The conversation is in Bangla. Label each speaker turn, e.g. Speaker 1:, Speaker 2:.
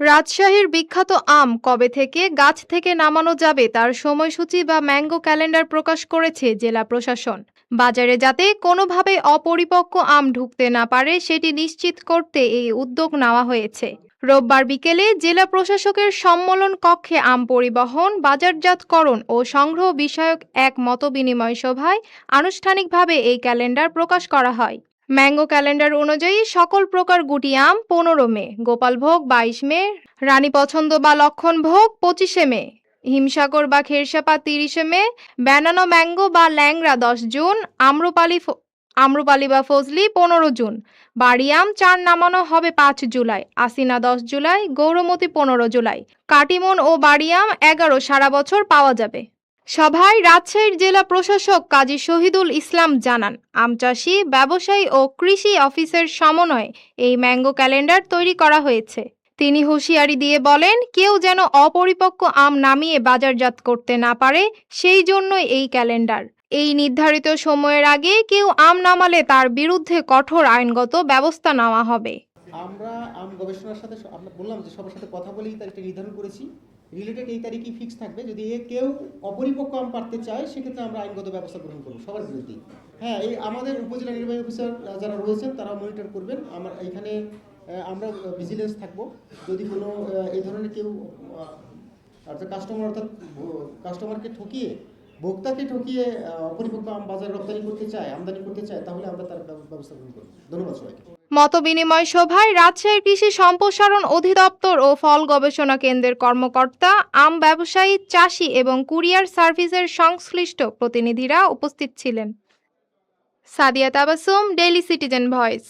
Speaker 1: রাজশাহীর বিখ্যাত আম কবে থেকে গাছ থেকে নামানো যাবে তার সময়সূচি বা ম্যাঙ্গো ক্যালেন্ডার প্রকাশ করেছে জেলা প্রশাসন। বাজারে যাতে কোনোভাবেই অপরিপক্ক আম ঢুকতে না পারে সেটি নিশ্চিত করতে এই উদ্যোগ নেওয়া হয়েছে। রোববার বিকেলে জেলা প্রশাসকের সম্মেলন কক্ষে আম পরিবহন, বাজারজাতকরণ ও সংগ্রহ বিষয়ক এক মতবিনিময় সভায় আনুষ্ঠানিকভাবে এই ক্যালেন্ডার প্রকাশ করা হয়। ম্যাঙ্গো ক্যালেন্ডার অনুযায়ী সকল প্রকার গুটি আম 15 মে, গোপালভোগ 22 মে, রানী পছন্দ বা লক্ষণভোগ 25 মে, হিমসাগর বা খেরসাপা 30 মে, ব্যানানা ম্যাঙ্গো বা ল্যাংড়া 10 জুন, আম্রপালি বা ফজলি 15 জুন, বাড়ি আম 4 নামানো হবে 5 জুলাই, আসিনা 10 জুলাই, গৌরমতি 15 জুলাই, কাটিমন ও বাড়ি আম 11 সারা বছর পাওয়া যাবে। সভায় রাজশাহীর জেলা প্রশাসক কাজী শহীদুল ইসলাম জানান, আম চাষি, ব্যবসায়ী ও কৃষি অফিসের সমন্বয়ে এই ম্যাঙ্গো ক্যালেন্ডার তৈরি করা হয়েছে। তিনি হুঁশিয়ারি দিয়ে বলেন, কেউ যেন অপরিপক্ক আম নামিয়ে বাজারজাত করতে না পারে, সেই জন্যই এই ক্যালেন্ডার। এই নির্ধারিত সময়ের আগে কেউ আম নামালে তার বিরুদ্ধে কঠোর আইনগত ব্যবস্থা নেওয়া হবে।
Speaker 2: আমরা আম গবেষণার সাথে আমরা বললাম যে সবার সাথে কথা বলেই তারিখটা নির্ধারণ করেছি। রিলেটেড এই তারিখই ফিক্স থাকবে। যদি কেউ অপরিপক্ক আম পাড়তে চায় সেক্ষেত্রে আমরা আইনগত ব্যবস্থা গ্রহণ করবো সবার বিরুদ্ধে। হ্যাঁ, এই আমাদের উপজেলা নির্বাহী অফিসার যারা রয়েছেন তারা মনিটর করবেন। আমরা এখানে আমরা ভিজিলেন্স থাকবো। যদি কোনো এই ধরনের কেউ অর্থাৎ কাস্টমারকে ঠকিয়ে, ভোক্তাকে ঠকিয়ে অপরিপক্ক আম বাজারে রপ্তানি করতে চায়, আমদানি করতে চায়, তাহলে আমরা তার ব্যবস্থা গ্রহণ করবো। ধন্যবাদ সবাইকে।
Speaker 1: মতবিনিময় সভায় রাজশাহী কৃষি সম্প্রসারণ অধিদপ্তর ও ফল গবেষণা কেন্দ্রের কর্মকর্তা, আম ব্যবসায়ী, চাষি এবং কুরিয়ার সার্ভিসের সংশ্লিষ্ট প্রতিনিধিরা উপস্থিত ছিলেন। Sadia Tabassum, daily citizen voice.